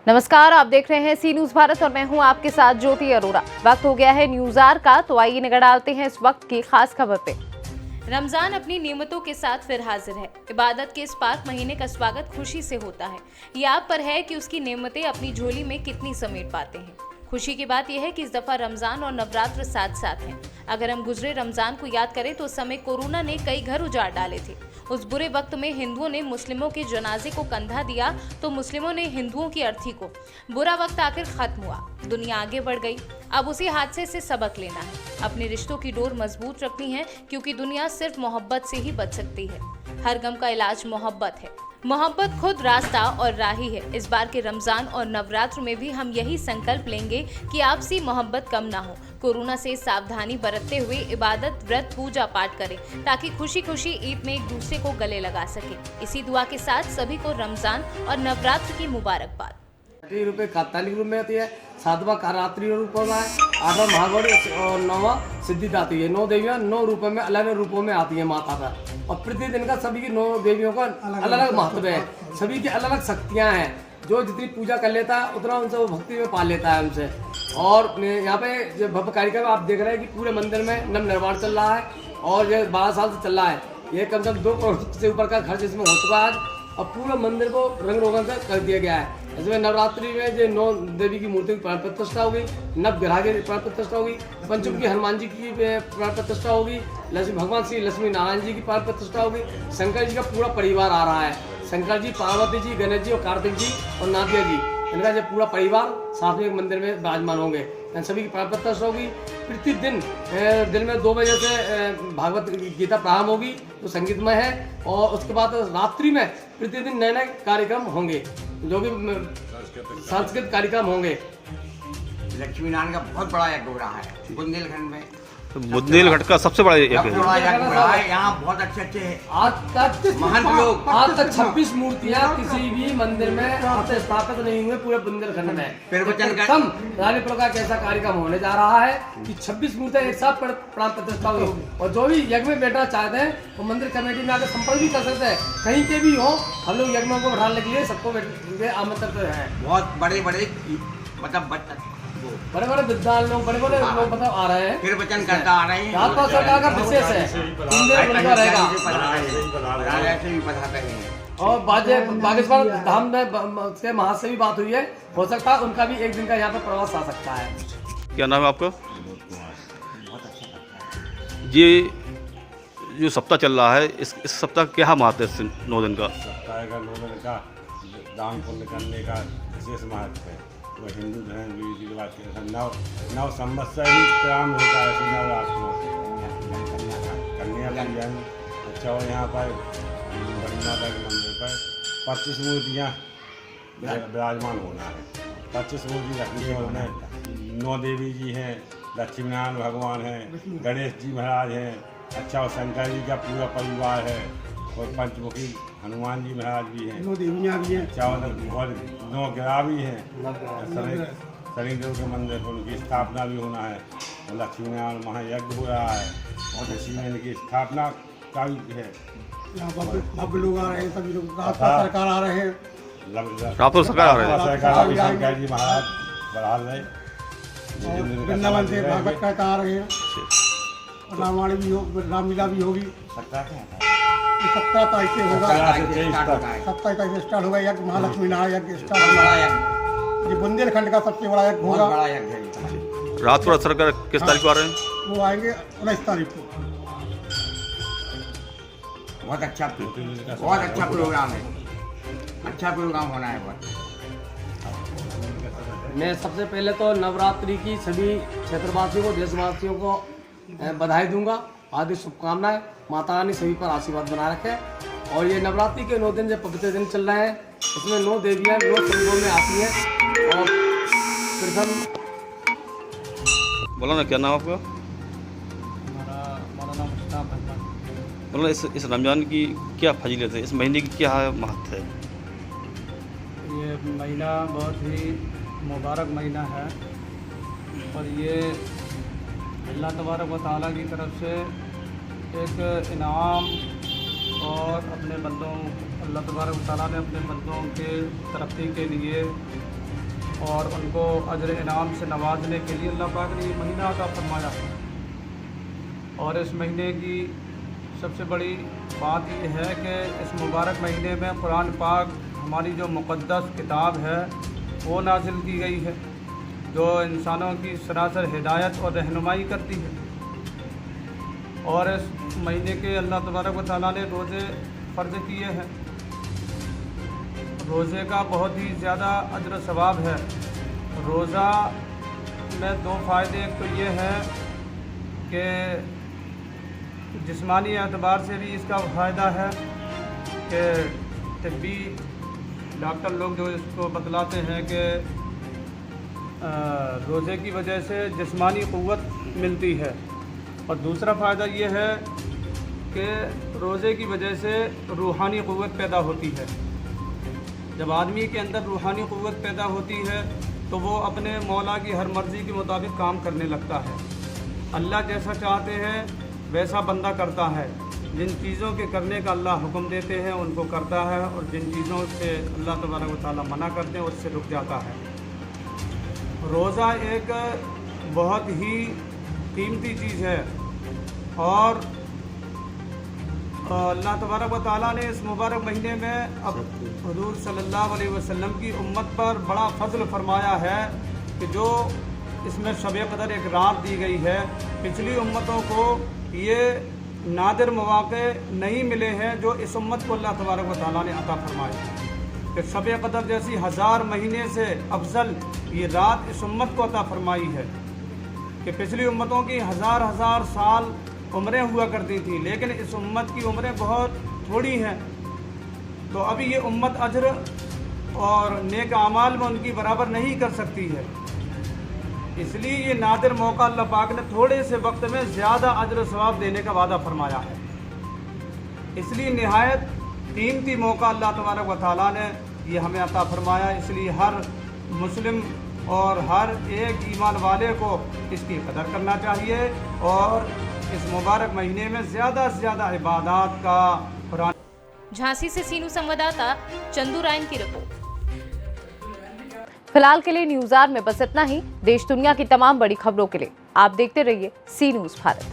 नमस्कार, आप देख रहे हैं सी न्यूज भारत और मैं हूं आपके साथ ज्योति अरोड़ा। वक्त हो गया है न्यूज आवर का, तो आइए नजर डालते हैं इस वक्त की खास खबर पे। रमजान अपनी नियमतों के साथ फिर हाजिर है। इबादत के इस पाक महीने का स्वागत खुशी से होता है। ये आप पर है कि उसकी नेमतें अपनी झोली में कितनी समेट पाते हैं। खुशी की बात यह है कि इस दफा रमजान और नवरात्र साथ साथ हैं। अगर हम गुजरे रमजान को याद करें तो उस समय कोरोना ने कई घर उजाड़ डाले थे। उस बुरे वक्त में हिंदुओं ने मुस्लिमों के जनाजे को कंधा दिया तो मुस्लिमों ने हिंदुओं की अर्थी को। बुरा वक्त आखिर खत्म हुआ, दुनिया आगे बढ़ गई। अब उसी हादसे से सबक लेना है, अपने रिश्तों की डोर मजबूत रखनी है, क्योंकि दुनिया सिर्फ मोहब्बत से ही बच सकती है। हर गम का इलाज मोहब्बत है। मोहब्बत खुद रास्ता और राही है। इस बार के रमजान और नवरात्र में भी हम यही संकल्प लेंगे कि आपसी मोहब्बत कम ना हो। कोरोना से सावधानी बरतते हुए इबादत, व्रत, पूजा पाठ करें ताकि खुशी खुशी ईद में एक दूसरे को गले लगा सके। इसी दुआ के साथ सभी को रमजान और नवरात्र की मुबारकबाद। ₹40 41 रूप में आती है, 7वां कारात्रि रूप में है, 8वां महागौरी और 9वां सिद्धिदात्री है। 9 देवियां 9 रूपों में अलग अलग रूपों में आती है माता का। और प्रतिदिन का सभी की 9 देवियों का अलग अलग महत्व है, सभी की अलग अलग शक्तियां हैं। जो जितनी पूजा कर लेता है उतना उनसे वो भक्ति में पा लेता है उनसे। और यहाँ पे जो भव्य कार्यक्रम आप देख रहे हैं कि पूरे मंदिर में नव निर्माण चल रहा है और ये 12 साल से चल रहा है। ये कम से कम 2 करोड़ से ऊपर का खर्च इसमें हो चुका है और पूरा मंदिर को रंग रोगन से कर दिया गया है। इसमें नवरात्रि में जो 9 देवी की मूर्ति की प्राण प्रतिष्ठा होगी, नवग्रह की प्राण प्रतिष्ठा होगी, पंचमुखी हनुमान जी की प्राण प्रतिष्ठा होगी, भगवान श्री लक्ष्मी नारायण जी की प्राण प्रतिष्ठा होगी। शंकर जी का पूरा परिवार आ रहा है, शंकर जी, पार्वती जी, गणेश जी और कार्तिक जी और नादिया जी, इनका जो पूरा परिवार साथ में एक मंदिर में विराजमान होंगे। सभी की प्राण प्रतिष्ठा होगी। प्रतिदिन दिन में 2 बजे से भागवत गीता प्रारंभ होगी जो संगीतमय है, और उसके बाद रात्रि में प्रतिदिन नए नए कार्यक्रम होंगे जो कि सांस्कृतिक कार्यक्रम होंगे। लक्ष्मी नारायण का बहुत बड़ा यज्ञ हो रहा है बुंदेलखंड में। तो बुंदेलखंड का सबसे बड़ा यज्ञ है। यहाँ बहुत अच्छे आज तक महंत लोग, आज तक 26 मूर्तियाँ किसी भी मंदिर में स्थापित नहीं हुए पूरे बुंदेलखंड में। रानीपुर का कैसा कार्यक्रम होने जा रहा है कि 26 मूर्तियाँ एक साथ प्राण प्रतिष्ठा हुई। और जो भी यज्ञ में बैठना चाहते हैं वो मंदिर कमेटी में आकर संपर्क भी कर सकते हैं। कहीं के भी हो, हम लोग यज्ञों को बढ़ाने के लिए सबको आमंत्रित हैं। बहुत बड़े बड़े मतलब बड़े बड़े विद्वान लोग, बड़े बड़े लोग मतलब आ रहे हैं, फिर वचन करता आ रहे हैं। भाजपा सरकार का विशेष है, रहेगा। और बागेश्वर धाम से महाराज से भी बात हुई है, हो सकता है उनका भी एक दिन का यहाँ पे प्रवास आ सकता है। क्या नाम है आपका? ये जो सप्ताह चल रहा है, इस सप्ताह क्या महत्व है? 9 दिन का सप्ताह का 9 दिन का दान पुण्य करने का विशेष महत्व है। तो हिंदू धर्म रीति रिवाज के नव संवत्सर ही प्रारंभ होता है नवरात्रों कन्या पूजन। अच्छा, और यहाँ पर बड़ी माता के मंदिर पर 25 मूर्तियाँ विराजमान होना है। 25 मूर्ति रखनी है। उनमें 9 देवी जी हैं, लक्ष्मी नारायण भगवान हैं, गणेश जी महाराज हैं। अच्छा, और शंकर जी का पूरा परिवार है और पंचमुखी हनुमान जी महाराज भी हैं, 9 देवियाँ भी हैं। अच्छा, और 9 ग्रह भी हैं। शनिदेव के मंदिर पर उनकी स्थापना भी होना है। लक्ष्मी नारायण महायज्ञ हो रहा है और इसी में इनकी स्थापना का भी है। अब लोग आ रहे हैं, सभी लोग सरकार आ रहे हैं, रातों सरकार आ रहे हैं। शंकर जी महाराज बढ़ा रहे, वृंदावन से भागवत का आ रहे हैं, रामायण भी हो, रामलीला भी होगी। 17 तारीख से होगा, 27 तारीख से स्टार्ट होगा यज्ञ, महालक्ष्मी नारायण यज्ञ स्टार्ट होगा। ये बुंदेलखंड का सबसे बड़ा यज्ञ होगा। रात पर सरकार किस तारीख को आ रहे हैं? वो आएंगे 19 तारीख को। बहुत अच्छा प्रोग्राम है, अच्छा प्रोग्राम होना है बहुत। मैं सबसे पहले तो नवरात्रि की सभी क्षेत्रवासियों को, देशवासियों को बधाई दूंगा, आदि शुभकामनाएं। माता रानी सभी पर आशीर्वाद बना रखे। और ये नवरात्रि के 9 दिन जो पवित्र दिन चल रहे हैं, इसमें 9 देवियाँ 9 स्वरूपों में आती हैं। और प्रथम बोला ना, क्या नाम आपका? हमारा नाम मुश्ताक है। बोला, इस रमजान की क्या फजीलत है, इस महीने की क्या महत्व है? ये महीना बहुत ही मुबारक महीना है और ये अल्लाह तबारक व तआला की तरफ से एक इनाम और अपने बंदों, अल्लाह तबारक व तआला ने अपने बंदों के तरक्की के लिए और उनको अजर इनाम से नवाजने के लिए अल्लाह पाक ने ये महीना अता फरमाया है। और इस महीने की सबसे बड़ी बात ये है कि इस मुबारक महीने में कुरान पाक हमारी जो मुक़द्दस किताब है वो नाज़िल की गई है, जो इंसानों की सरासर हिदायत और रहनुमाई करती है। और इस महीने के अल्लाह तबारक व तआला ने रोज़े फ़र्ज़ किए हैं। रोज़े का बहुत ही ज़्यादा अजर सवाब है। रोज़ा में दो फ़ायदे, एक तो ये है कि जिस्मानी एतबार से भी इसका फ़ायदा है कि तिब्बी डॉक्टर लोग जो इसको बतलाते हैं कि रोज़े की वजह से जिस्मानी क़ुव्वत मिलती है। और दूसरा फ़ायदा ये है कि रोज़े की वजह से रूहानी क़ुव्वत पैदा होती है। जब आदमी के अंदर रूहानी क़ुव्वत पैदा होती है तो वो अपने मौला की हर मर्ज़ी के मुताबिक काम करने लगता है। अल्लाह जैसा चाहते हैं वैसा बंदा करता है। जिन चीज़ों के करने का अल्लाह हुक्म देते हैं उनको करता है, और जिन चीज़ों से अल्लाह तबारक व तआला मना करते हैं उससे रुक जाता है। रोज़ा एक बहुत ही कीमती चीज़ है, और अल्लाह तबारक व तआला ने इस मुबारक महीने में अब हुज़ूर सल्लल्लाहु अलैहि वसल्लम की उम्मत पर बड़ा फ़ज़ल फरमाया है कि जो इसमें शब क़दर एक रात दी गई है। पिछली उम्मतों को ये नादिर मौक़े नहीं मिले हैं जो इस उम्मत को अल्लाह तबारक व तआला ने अता फरमाया कि शब क़दर जैसी 1000 महीने से अफजल ये रात इस उम्मत को अता फरमाई है। कि पिछली उम्मतों की हज़ार साल उम्रें हुआ करती थी, लेकिन इस उम्मत की उम्रें बहुत थोड़ी हैं। तो अभी ये उम्मत अजर और नेक आमाल में उनकी बराबर नहीं कर सकती है। इसलिए ये नादिर मौका अल्लाह पाक ने थोड़े से वक्त में ज़्यादा अजर सवाब देने का वादा फरमाया है। इसलिए निहायत कीमती मौका अल्लाह तबारक व तआला ने ये हमें अता फरमाया। इसलिए हर मुस्लिम और हर एक ईमान वाले को इसकी कदर करना चाहिए, और इस मुबारक महीने में ज़्यादा से ज़्यादा इबादत का कुरान। झांसी से सीनू संवाददाता चंदू रायन की रिपोर्ट। फिलहाल के लिए न्यूज़ आर में बस इतना ही। देश दुनिया की तमाम बड़ी खबरों के लिए आप देखते रहिए सी न्यूज़ भारत।